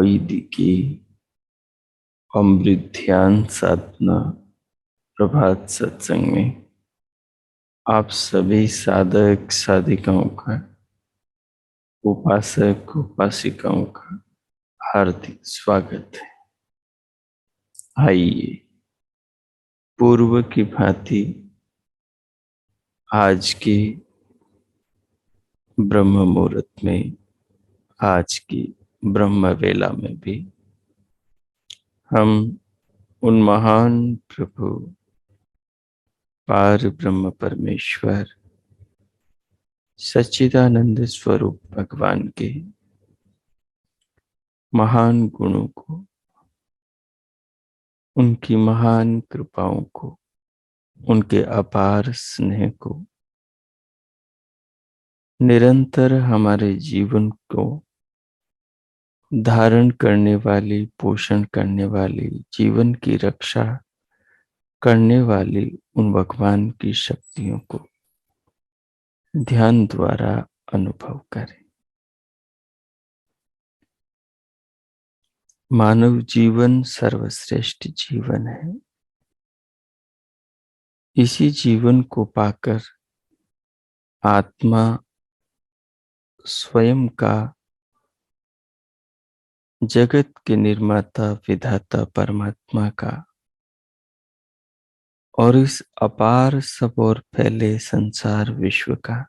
वैदिकी अमृत ध्यान साधना प्रभात सत्संग में आप सभी साधक साधिकाओं का, उपासक उपासिकाओं का हार्दिक स्वागत है। आइए पूर्व की भांति आज की ब्रह्म मुहूर्त में, आज की ब्रह्म वेला में भी हम उन महान प्रभु पार ब्रह्म परमेश्वर सच्चिदानंद स्वरूप भगवान के महान गुणों को, उनकी महान कृपाओं को, उनके अपार स्नेह को निरंतर हमारे जीवन को धारण करने वाली, पोषण करने वाली, जीवन की रक्षा करने वाली उन भगवान की शक्तियों को ध्यान द्वारा अनुभव करें। मानव जीवन सर्वश्रेष्ठ जीवन है। इसी जीवन को पाकर आत्मा स्वयं का जगत के निर्माता विधाता परमात्मा का और इस अपार सब और फैले संसार विश्व का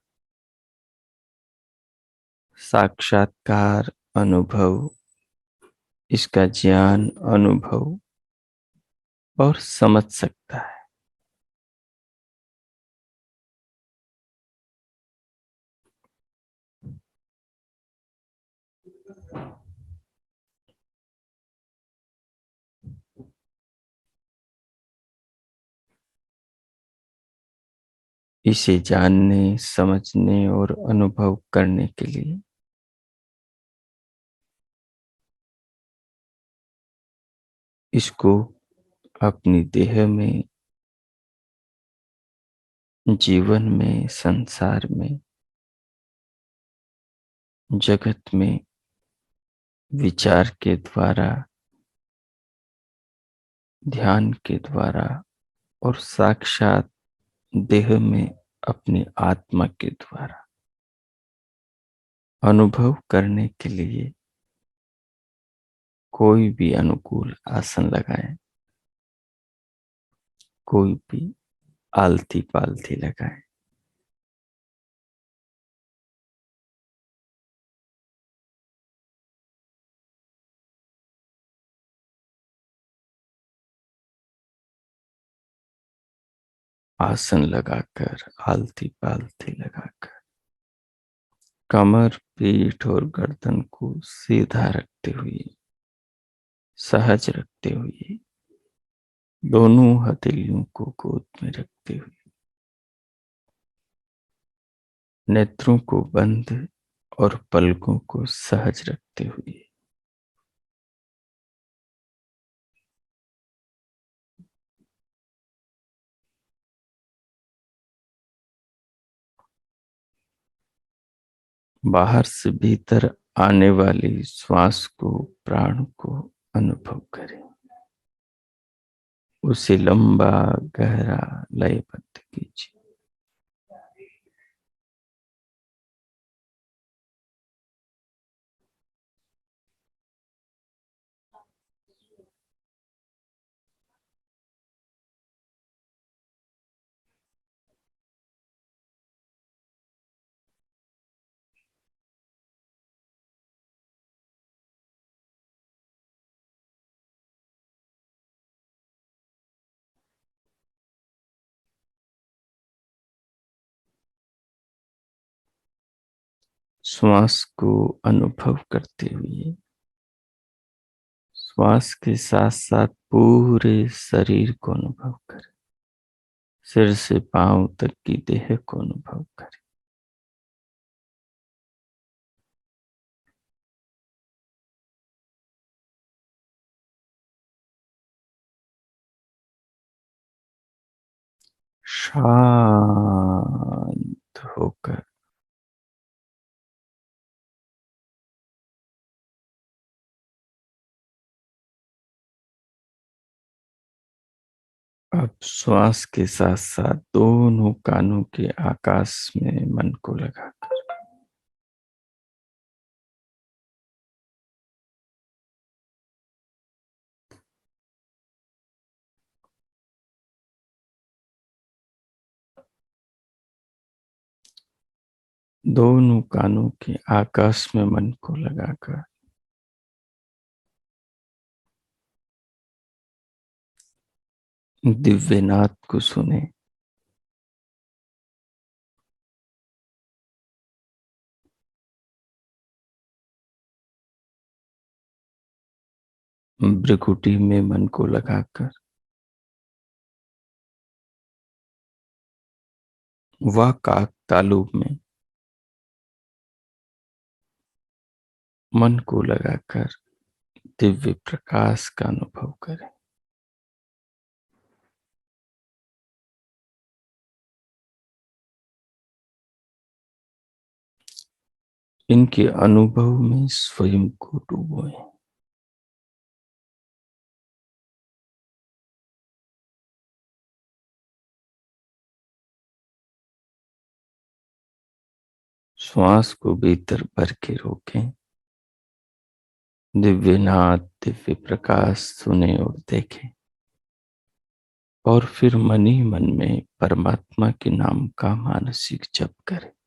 साक्षात्कार अनुभव, इसका ज्ञान अनुभव और समझ सकता है। इसे जानने, समझने और अनुभव करने के लिए इसको अपनी देह में, जीवन में, संसार में, जगत में विचार के द्वारा, ध्यान के द्वारा और साक्षात देह में अपनी आत्मा के द्वारा अनुभव करने के लिए कोई भी अनुकूल आसन लगाएं, कोई भी आलती पालती लगाएं। आसन लगाकर, आलती पालती लगाकर कमर, पीठ और गर्दन को सीधा रखते हुए, सहज रखते हुए, दोनों हथेलियों को गोद में रखते हुए, नेत्रों को बंद और पलकों को सहज रखते हुए बाहर से भीतर आने वाली श्वास को, प्राण को अनुभव करें। उसे लंबा गहरा लयबद्ध कीजिए। श्वास को अनुभव करते हुए श्वास के साथ साथ पूरे शरीर को अनुभव करें। सिर से पांव तक की देह को अनुभव करें। शांत होकर अब श्वास के साथ साथ दोनों कानों के आकाश में मन को लगाकर दोनों कानों के आकाश में मन को लगाकर दिव्यनाद को सुने। भ्रिकुटी में मन को लगाकर वह काक तालु में मन को लगाकर दिव्य प्रकाश का अनुभव करें। इनके अनुभव में स्वयं को डूबोए। श्वास को भीतर भर के रोकें। दिव्यनाद दिव्य प्रकाश सुने और देखें और फिर मन ही मन में परमात्मा के नाम का मानसिक जप करें।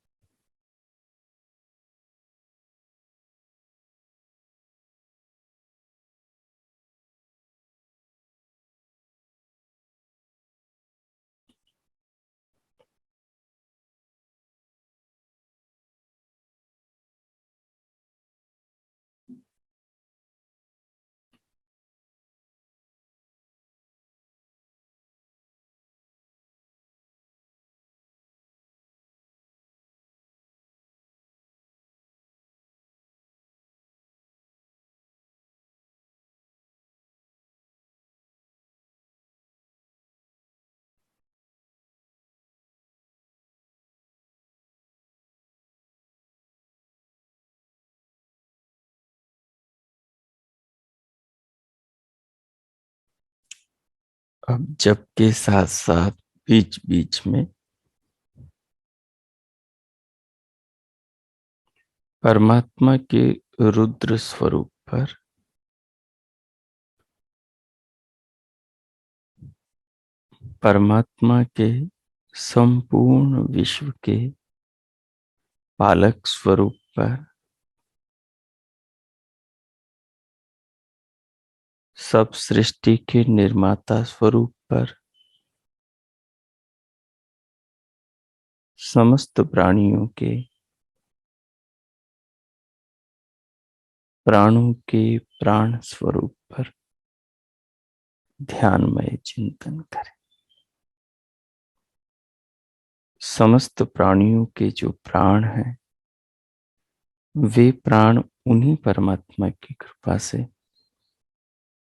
अब जप के साथ साथ बीच बीच में परमात्मा के रुद्र स्वरूप पर परमात्मा के संपूर्ण विश्व के पालक स्वरूप पर सब सृष्टि के निर्माता स्वरूप पर समस्त प्राणियों के प्राणों के प्राण स्वरूप पर ध्यानमय चिंतन करें। समस्त प्राणियों के जो प्राण हैं वे प्राण उन्हीं परमात्मा की कृपा से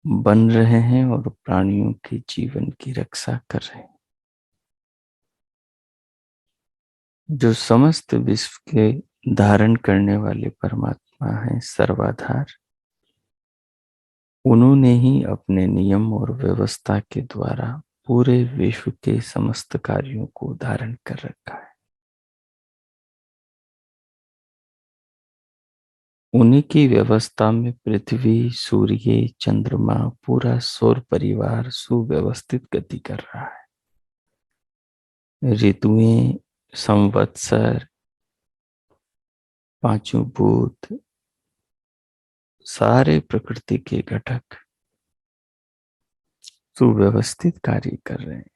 बन रहे हैं और प्राणियों के जीवन की रक्षा कर रहे हैं। जो समस्त विश्व के धारण करने वाले परमात्मा हैं सर्वाधार, उन्होंने ही अपने नियम और व्यवस्था के द्वारा पूरे विश्व के समस्त कार्यों को धारण कर रखा है। उन्हीं की व्यवस्था में पृथ्वी, सूर्य, चंद्रमा, पूरा सौर परिवार सुव्यवस्थित गति कर रहा है। ऋतुएं, संवत्सर, पांचों भूत, सारे प्रकृति के घटक सुव्यवस्थित कार्य कर रहे हैं।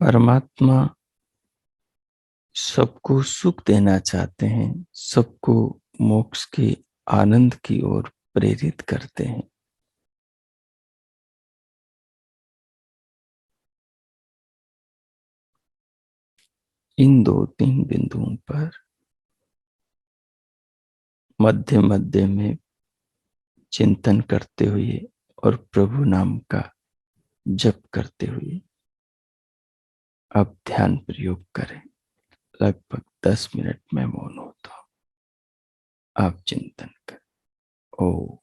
परमात्मा सबको सुख देना चाहते हैं, सबको मोक्ष के आनंद की ओर प्रेरित करते हैं। इन दो तीन बिंदुओं पर मध्य मध्य में चिंतन करते हुए और प्रभु नाम का जप करते हुए अब ध्यान प्रयोग करें। लगभग 10 मिनट में मौन होता हूं, आप चिंतन करें। ओ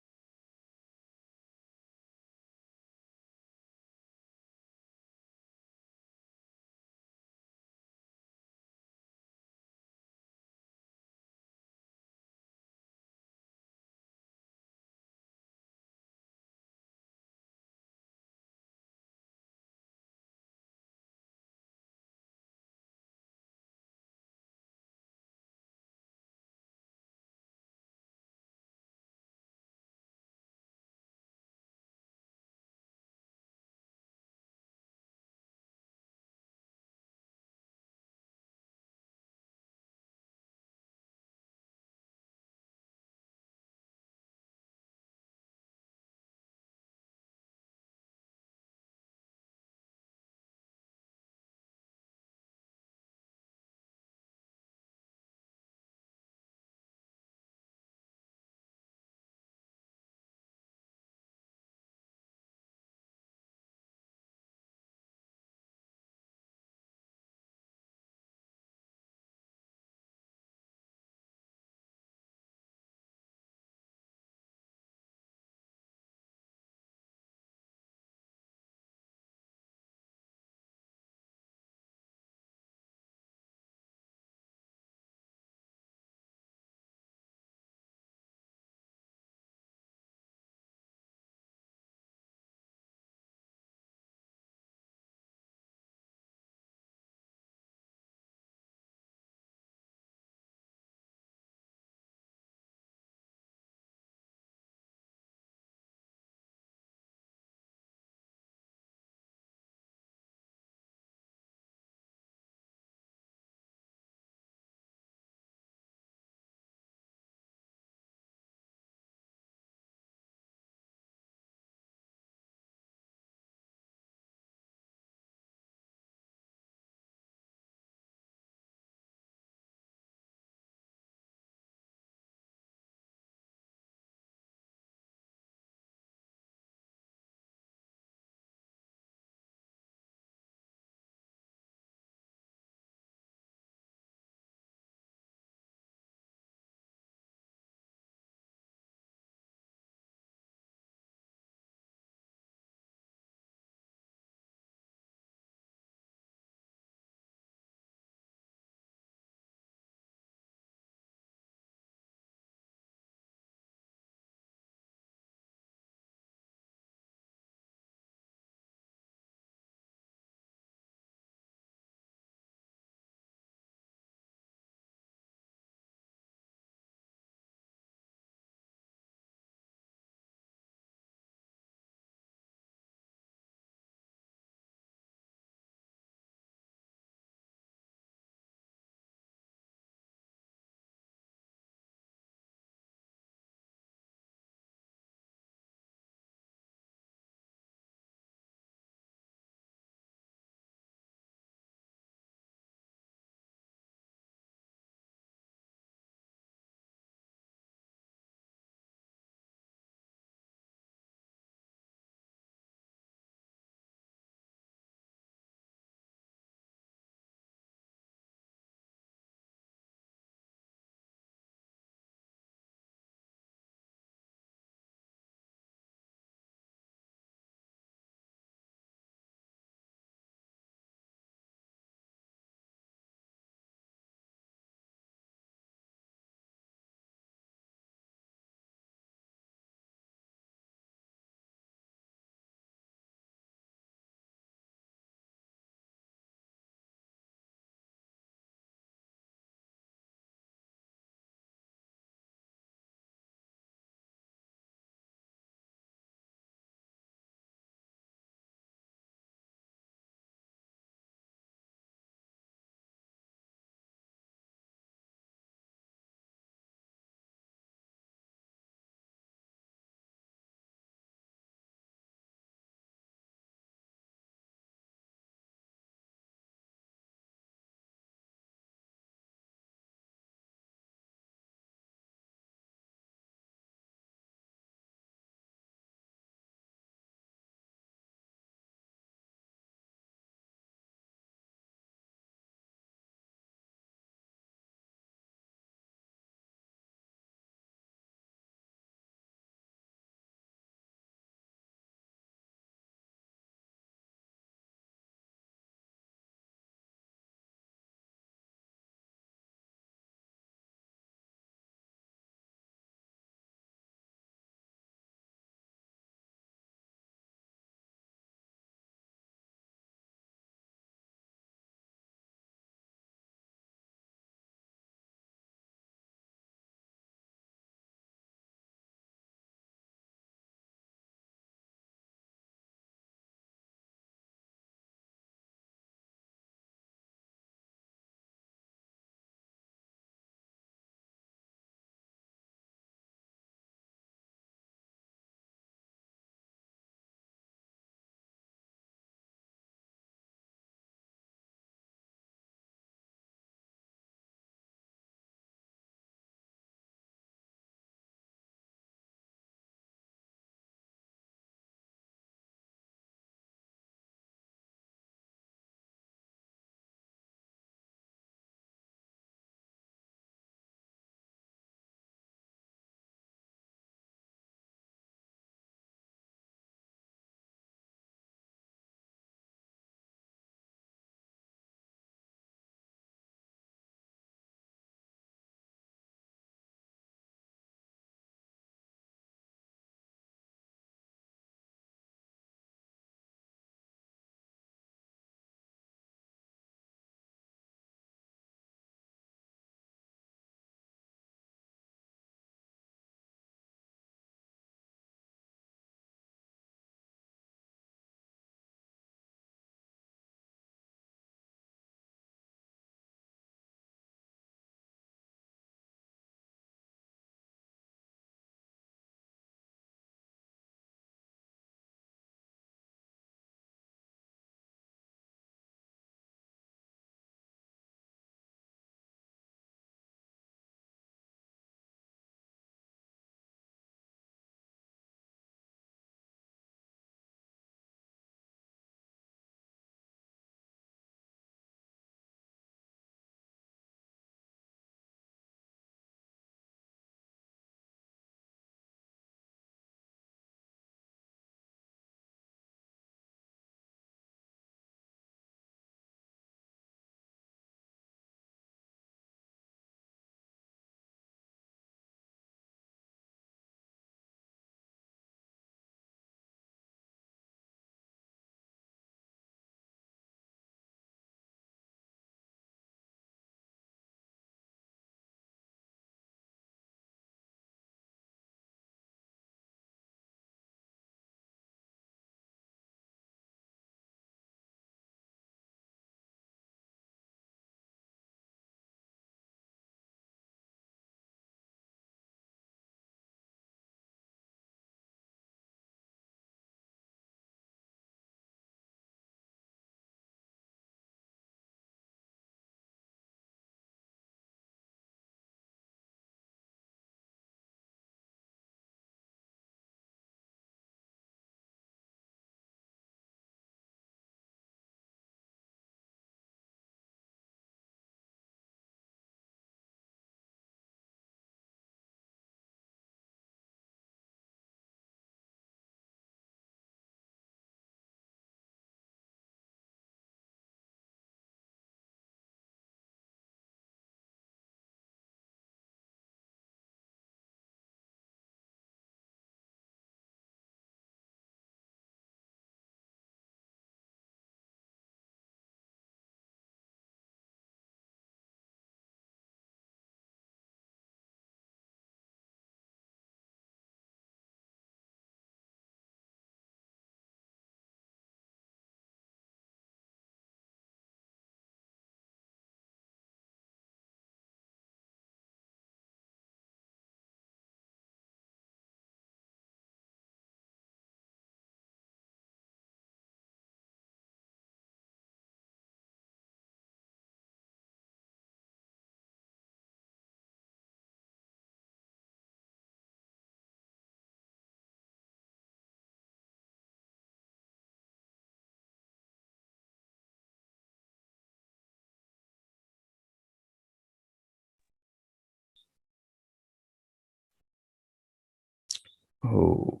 हो,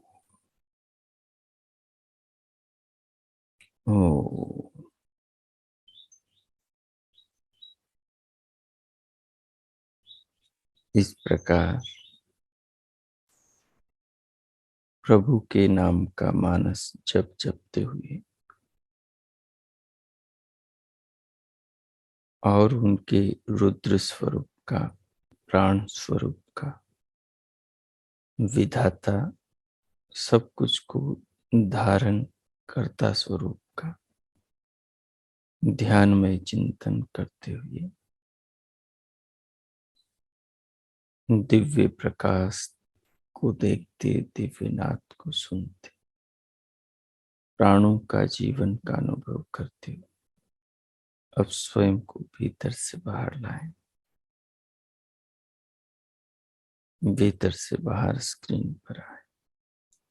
हो। इस प्रकार प्रभु के नाम का मानस जप जपते हुए और उनके रुद्र स्वरूप का, प्राण स्वरूप का, विधाता, सब कुछ को धारण करता स्वरूप का ध्यान में चिंतन करते हुए दिव्य प्रकाश को देखते, दिव्य नाद को सुनते, प्राणों का जीवन का अनुभव करते हुए अब स्वयं को भीतर से बाहर लाएं, भीतर से बाहर स्क्रीन पर आए।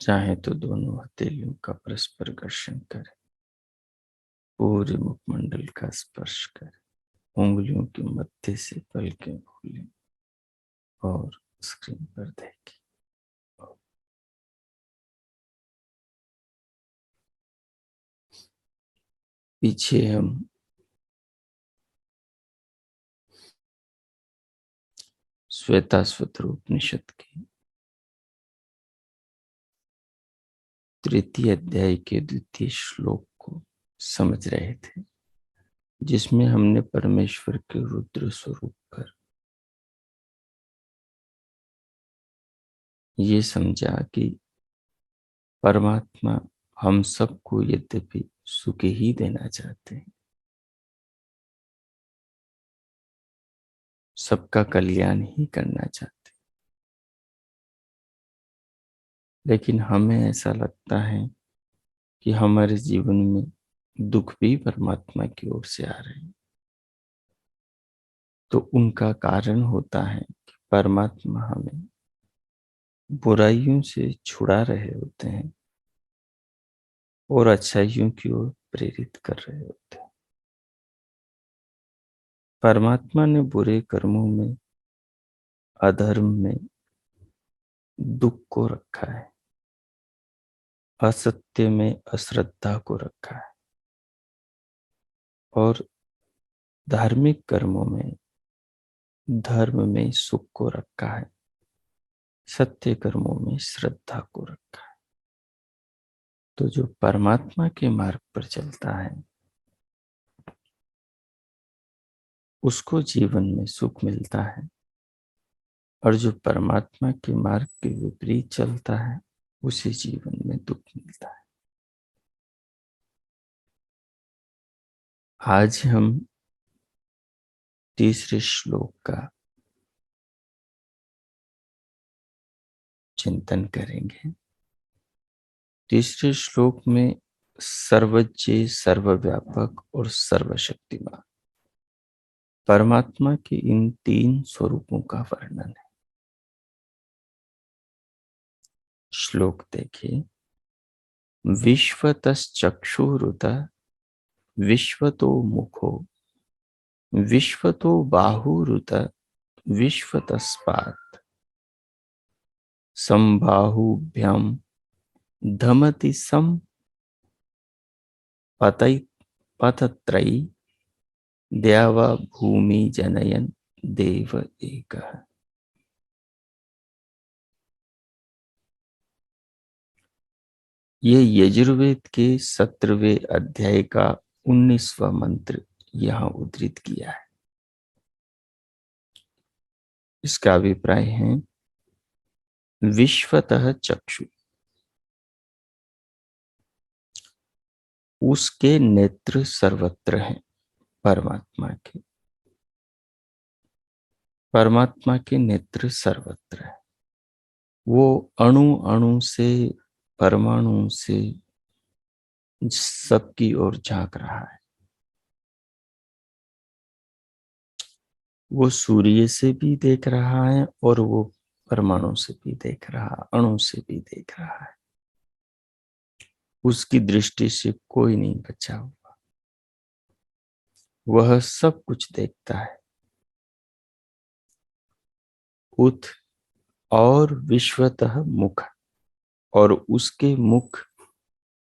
चाहे तो दोनों हथेलियों का परस्पर घर्षण करें, पूरे मुखमंडल का स्पर्श करें, उंगलियों के मध्य से पलकें खोलें और स्क्रीन पर देखें। पीछे हम श्वेताश्वतर उपनिषद के तृतीय अध्याय के द्वितीय श्लोक को समझ रहे थे, जिसमें हमने परमेश्वर के रुद्र स्वरूप पर ये समझा कि परमात्मा हम सबको यद्यपि सुख ही देना चाहते हैं, सबका कल्याण ही करना चाहते हैं, लेकिन हमें ऐसा लगता है कि हमारे जीवन में दुख भी परमात्मा की ओर से आ रहे हैं। तो उनका कारण होता है कि परमात्मा हमें बुराइयों से छुड़ा रहे होते हैं और अच्छाइयों की ओर प्रेरित कर रहे होते हैं। परमात्मा ने बुरे कर्मों में, अधर्म में दुख को रखा है, असत्य में अश्रद्धा को रखा है और धार्मिक कर्मों में, धर्म में सुख को रखा है, सत्य कर्मों में श्रद्धा को रखा है। तो जो परमात्मा के मार्ग पर चलता है उसको जीवन में सुख मिलता है, और जो परमात्मा के मार्ग के विपरीत चलता है उसे जीवन में दुख मिलता है। आज हम तीसरे श्लोक का चिंतन करेंगे। तीसरे श्लोक में सर्वज्ञ, सर्वव्यापक और सर्वशक्तिमान परमात्मा के इन तीन स्वरूपों का वर्णन है। श्लोक देखिए। विश्वतश्चक्षुरुत विश्वतो मुखो विश्वतो बाहुरुत विश्वतस्पात् संबाहुभ्याम धमति सम पतत्रयी देव भूमि जनयन देव एकः। ये यजुर्वेद के 17वें अध्याय का 19वां मंत्र यहाँ उद्धृत किया है। इसका अभिप्राय है विश्वतः चक्षु, उसके नेत्र सर्वत्र हैं। परमात्मा के नेत्र सर्वत्र है। वो अणु अणु से, परमाणु से सबकी ओर झांक रहा है। वो सूर्य से भी देख रहा है और वो परमाणु से भी देख रहा, अणु से भी देख रहा है। उसकी दृष्टि से कोई नहीं बचा हुआ, वह सब कुछ देखता है। उत और विश्वतः मुख, और उसके मुख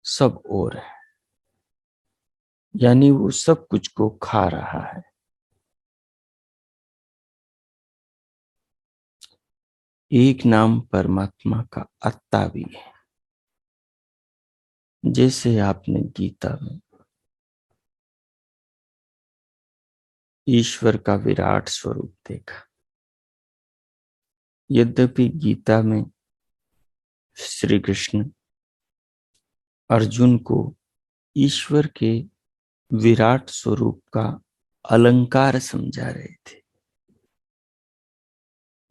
सब ओर है, यानी वो सब कुछ को खा रहा है। एक नाम परमात्मा का अत्ता भी है। जैसे आपने गीता में ईश्वर का विराट स्वरूप देखा। यद्यपि गीता में श्री कृष्ण अर्जुन को ईश्वर के विराट स्वरूप का अलंकार समझा रहे थे,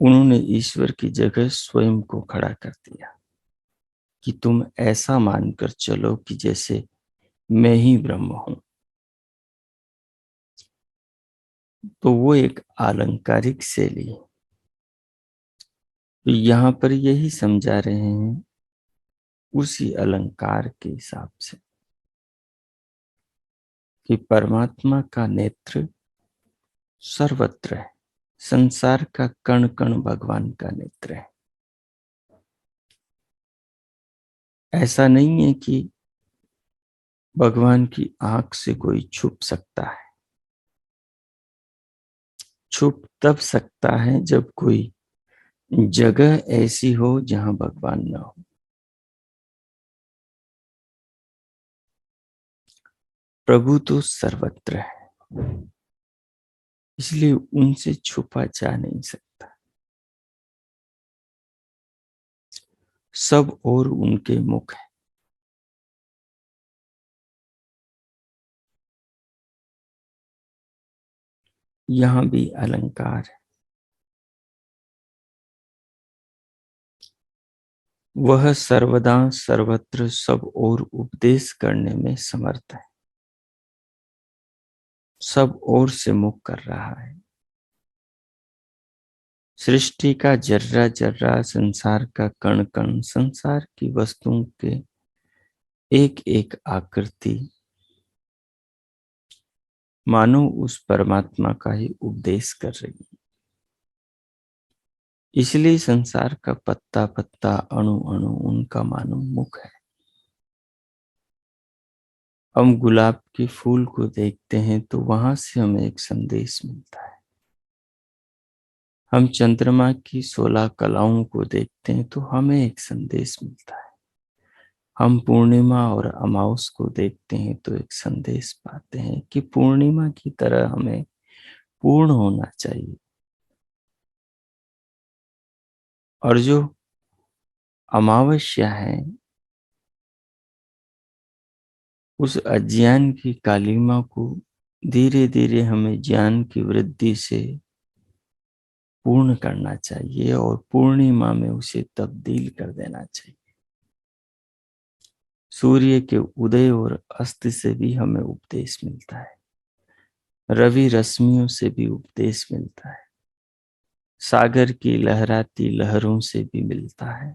उन्होंने ईश्वर की जगह स्वयं को खड़ा कर दिया कि तुम ऐसा मानकर चलो कि जैसे मैं ही ब्रह्म हूं। तो वो एक अलंकारिक शैली है। तो यहां पर यही समझा रहे हैं उसी अलंकार के हिसाब से कि परमात्मा का नेत्र सर्वत्र है। संसार का कण कण भगवान का नेत्र है। ऐसा नहीं है कि भगवान की आंख से कोई छुप सकता है। छुप तब सकता है जब कोई जगह ऐसी हो जहां भगवान न हो। प्रभु तो सर्वत्र है, इसलिए उनसे छुपा जा नहीं सकता। सब और उनके मुख है। यहां भी अलंकार है। वह सर्वदा सर्वत्र सब और उपदेश करने में समर्थ है। सब ओर से मुख कर रहा है। सृष्टि का जर्रा जर्रा, संसार का कण कण, संसार की वस्तुओं के एक एक आकृति मानो उस परमात्मा का ही उपदेश कर रही है। इसलिए संसार का पत्ता पत्ता, अणु अणु उनका मानो मुख है। हम गुलाब के फूल को देखते हैं तो वहां से हमें एक संदेश मिलता है। हम चंद्रमा की 16 कलाओं को देखते हैं तो हमें एक संदेश मिलता है। हम पूर्णिमा और अमावस को देखते हैं तो एक संदेश पाते हैं कि पूर्णिमा की तरह हमें पूर्ण होना चाहिए। और जो अमावस्या है, उस अज्ञान की कालिमा को धीरे धीरे हमें ज्ञान की वृद्धि से पूर्ण करना चाहिए और पूर्णिमा में उसे तब्दील कर देना चाहिए। सूर्य के उदय और अस्त से भी हमें उपदेश मिलता है। रवि रश्मियों से भी उपदेश मिलता है। सागर की लहराती लहरों से भी मिलता है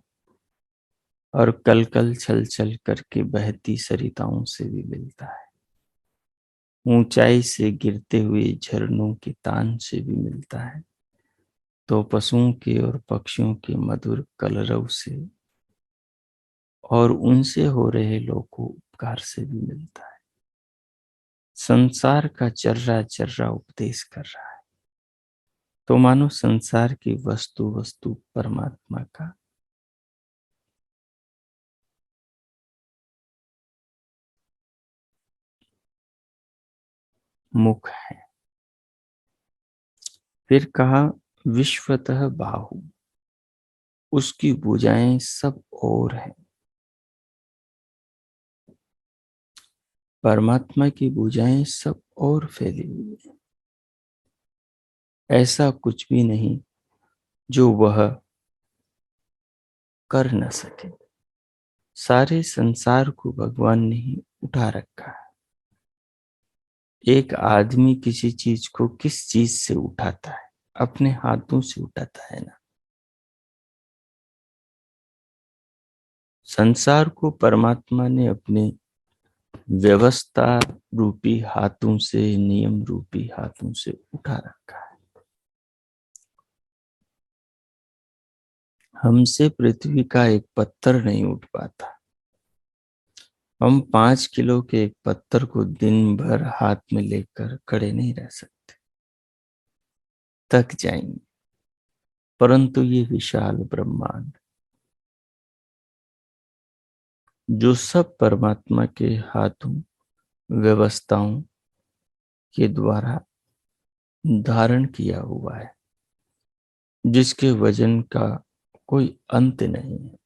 और कल कल छल छल करके बहती सरिताओं से भी मिलता है। ऊंचाई से गिरते हुए झरनों के तान से भी मिलता है। तो पशुओं के और पक्षियों के मधुर कलरव से और उनसे हो रहे लोको उपकार से भी मिलता है। संसार का चर्रा चर्रा उपदेश कर रहा है। तो मानो संसार की वस्तु वस्तु परमात्मा का मुख है। फिर कहा विश्वतः बाहु, उसकी भुजाएं सब ओर है। परमात्मा की भुजाएं सब ओर फैली हुई है। ऐसा कुछ भी नहीं जो वह कर न सके। सारे संसार को भगवान ने ही उठा रखा है। एक आदमी किसी चीज को किस चीज से उठाता है? अपने हाथों से उठाता है ना। संसार को परमात्मा ने अपने व्यवस्था रूपी हाथों से, नियम रूपी हाथों से उठा रखा है। हमसे पृथ्वी का एक पत्थर नहीं उठ पाता। हम 5 किलो के एक पत्थर को दिन भर हाथ में लेकर खड़े नहीं रह सकते, थक जाएंगे। परंतु ये विशाल ब्रह्मांड, जो सब परमात्मा के हाथों व्यवस्थाओं के द्वारा धारण किया हुआ है, जिसके वजन का कोई अंत नहीं है,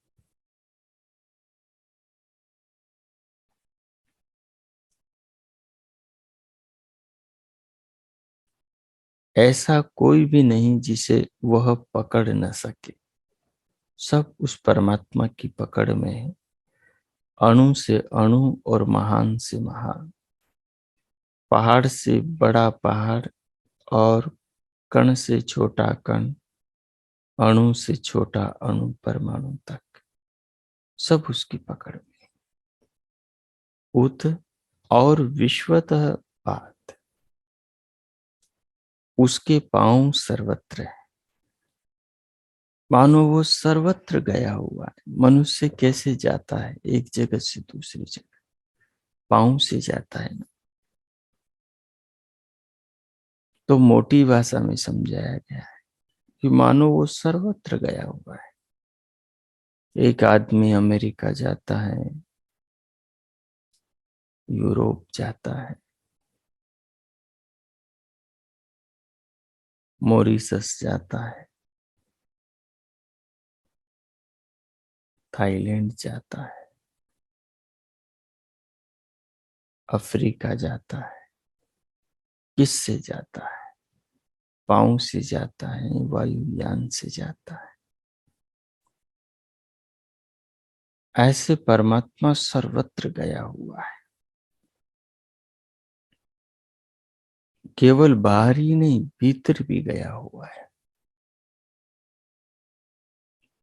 ऐसा कोई भी नहीं जिसे वह पकड़ न सके। सब उस परमात्मा की पकड़ में है, अणु से अणु और महान से महान, पहाड़ से बड़ा पहाड़ और कण से छोटा कण, अणु से छोटा अणु, परमाणु तक सब उसकी पकड़ में। उत और विश्वतः पात, उसके पांव सर्वत्र है। मानो वो सर्वत्र गया हुआ है। मनुष्य कैसे जाता है एक जगह से दूसरी जगह? पांव से जाता है ना। तो मोटी भाषा में समझाया गया है कि मानो वो सर्वत्र गया हुआ है। एक आदमी अमेरिका जाता है, यूरोप जाता है, मॉरिशस जाता है, थाईलैंड जाता है, अफ्रीका जाता है। किससे जाता है? पांव से जाता है, वायुयान से जाता है। ऐसे परमात्मा सर्वत्र गया हुआ है। केवल बाहर ही नहीं, भीतर भी गया हुआ है।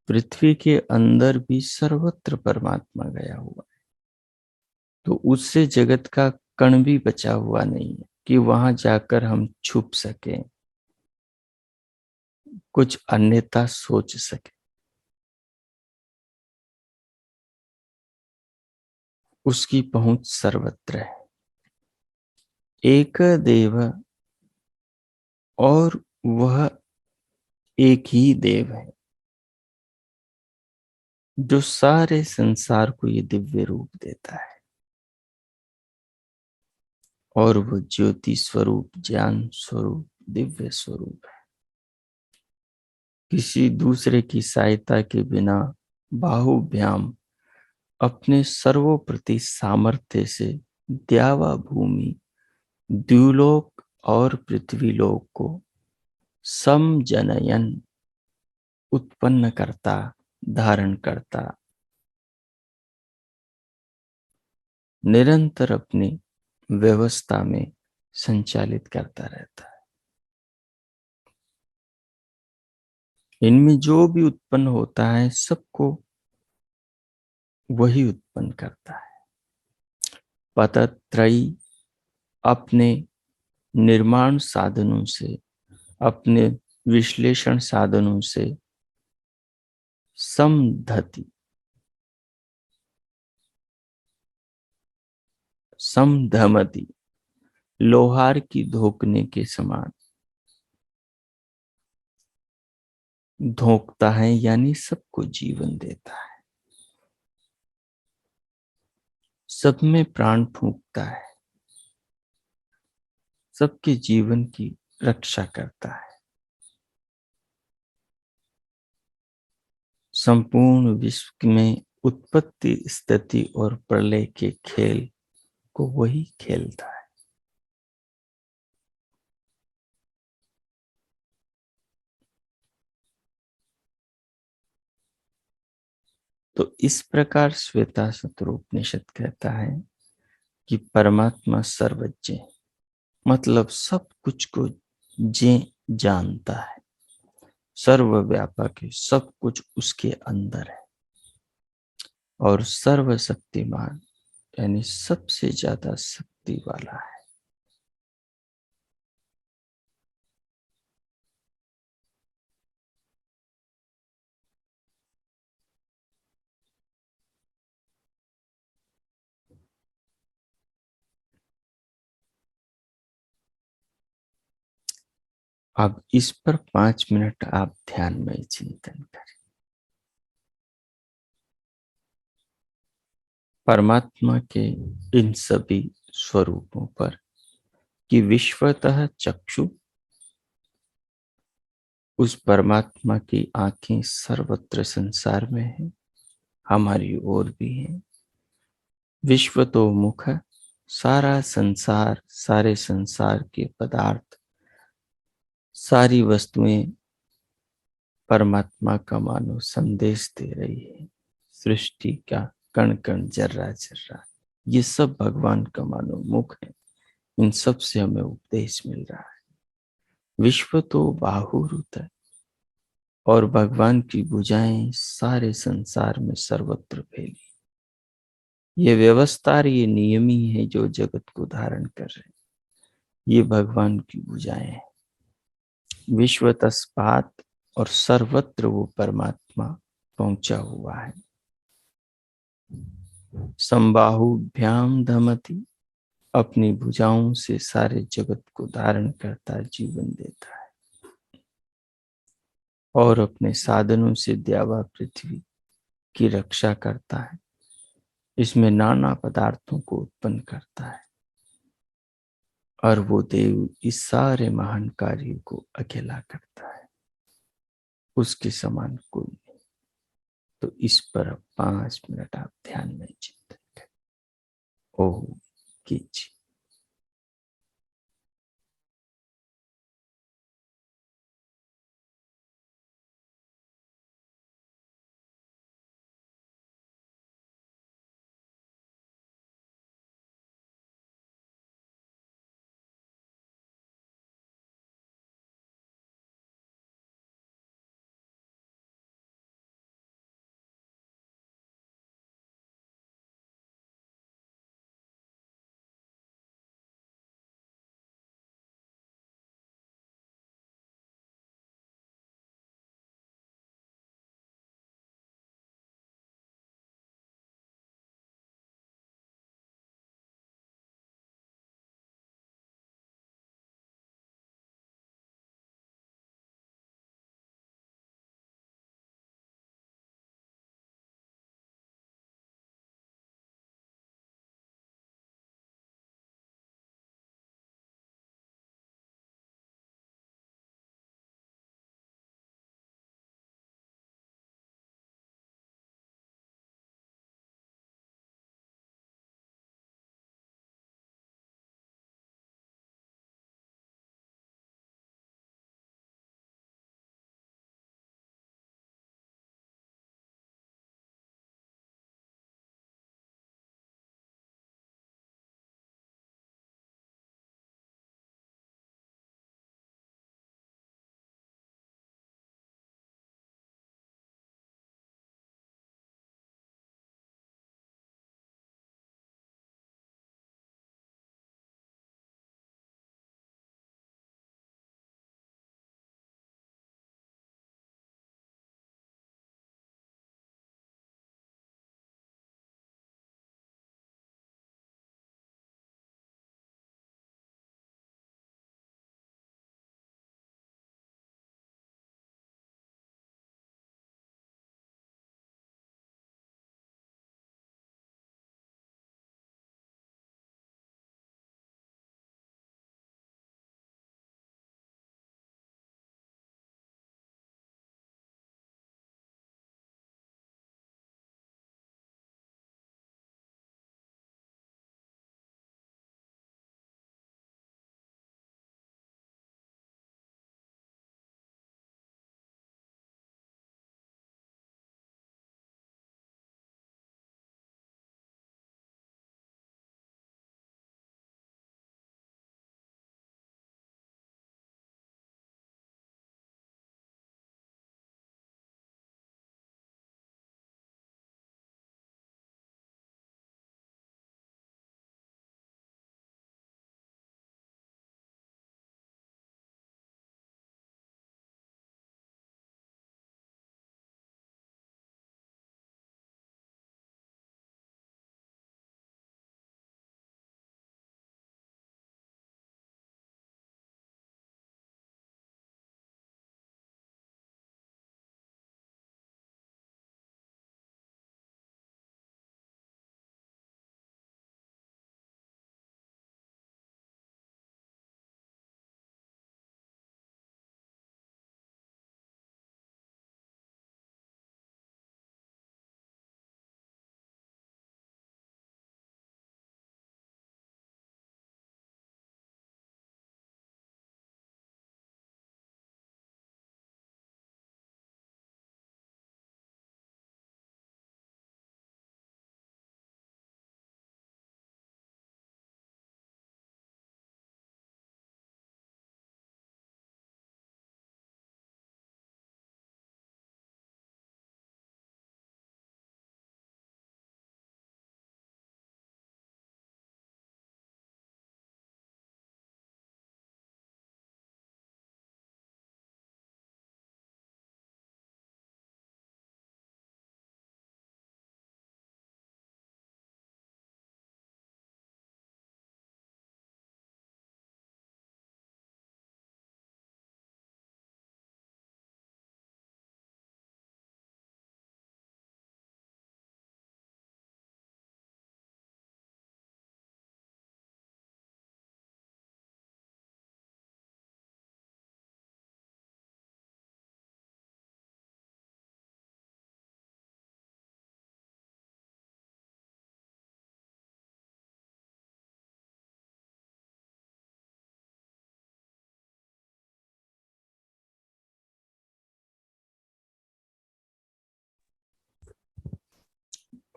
पृथ्वी के अंदर भी सर्वत्र परमात्मा गया हुआ है। तो उससे जगत का कण भी बचा हुआ नहीं है कि वहां जाकर हम छुप सकें, कुछ अन्यथा सोच सके। उसकी पहुंच सर्वत्र है। एक देव, और वह एक ही देव है जो सारे संसार को ये दिव्य रूप देता है। और वह ज्योति स्वरूप, ज्ञान स्वरूप, दिव्य स्वरूप है। किसी दूसरे की सहायता के बिना बाहुभ्याम अपने सर्वोप्रति सामर्थ्य से द्यावा भूमि, द्युलोक और पृथ्वीलोक को समजनयन, उत्पन्न करता, धारण करता, निरंतर अपनी व्यवस्था में संचालित करता रहता है। इनमें जो भी उत्पन्न होता है सबको वही उत्पन्न करता है। पतत्रयी अपने निर्माण साधनों से, अपने विश्लेषण साधनों से समधति, समधमति, लोहार की धोकने के समान धोकता है, यानी सबको जीवन देता है, सब में प्राण फूंकता है, सबके जीवन की रक्षा करता है। संपूर्ण विश्व में उत्पत्ति, स्थिति और प्रलय के खेल को वही खेलता है। तो इस प्रकार श्वेता शत्रुपनिषद कहता है कि परमात्मा सर्वज्ञ, मतलब सब कुछ को जे जानता है, सर्वव्यापक है, सब कुछ उसके अंदर है, और सर्वशक्तिमान, यानी सबसे ज्यादा शक्ति वाला है। अब इस पर 5 मिनट आप ध्यान में चिंतन करें। परमात्मा के इन सभी स्वरूपों पर कि विश्वतः चक्षु, उस परमात्मा की आंखें सर्वत्र संसार में है, हमारी ओर भी है। विश्व तो मुख, सारा संसार, सारे संसार के पदार्थ, सारी वस्तुएं परमात्मा का मानो संदेश दे रही है। सृष्टि का कण कण, जर्रा जर्रा, ये सब भगवान का मानो मुख है। इन सब से हमें उपदेश मिल रहा है। विश्व तो बाहुरुत है, और भगवान की भुजाएं सारे संसार में सर्वत्र फैली। ये व्यवस्था, ये नियम ही है जो जगत को धारण कर रहे हैं। ये भगवान की भुजाएं हैं। विश्व तस्पात, और सर्वत्र वो परमात्मा पहुंचा हुआ है। संबाहुभ्याम धमति, अपनी भुजाओं से सारे जगत को धारण करता, जीवन देता है। और अपने साधनों से द्यावा पृथ्वी की रक्षा करता है। इसमें नाना पदार्थों को उत्पन्न करता है। और वो देव इस सारे महान कार्य को अकेला करता है, उसके समान कोई नहीं। तो इस पर अब 5 मिनट आप ध्यान में चिंतन करें। ओम कीजिए।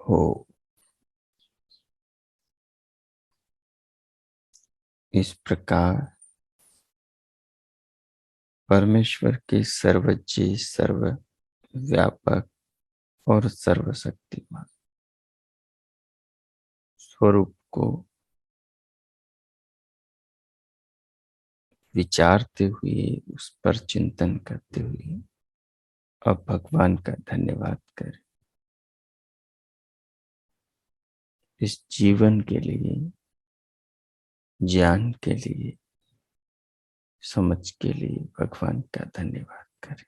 हो। इस प्रकार परमेश्वर के सर्वज्ञ, सर्वव्यापक और सर्वशक्तिमान स्वरूप को विचारते हुए, उस पर चिंतन करते हुए अब भगवान का धन्यवाद करें। इस जीवन के लिए, ज्ञान के लिए, समझ के लिए भगवान का धन्यवाद करें।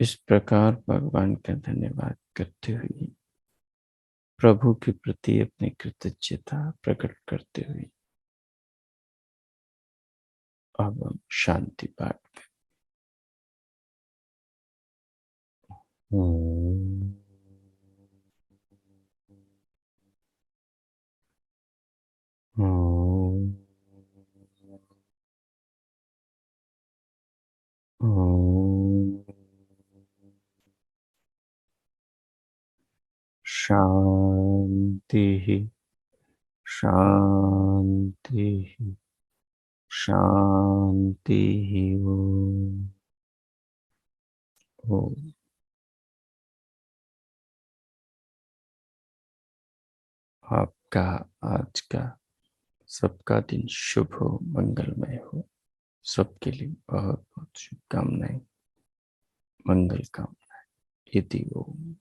इस प्रकार भगवान का धन्यवाद करते हुए, प्रभु के प्रति अपनी कृतज्ञता प्रकट करते हुए अब हम शांति पाठ करें। ओम। ओम। ओम। शांति, शांति, शांति। ओम। ओम। आपका आज का सबका दिन शुभ हो, मंगलमय हो। सबके लिए बहुत बहुत शुभकामनाएं, मंगल कामनाएं। इति ओम।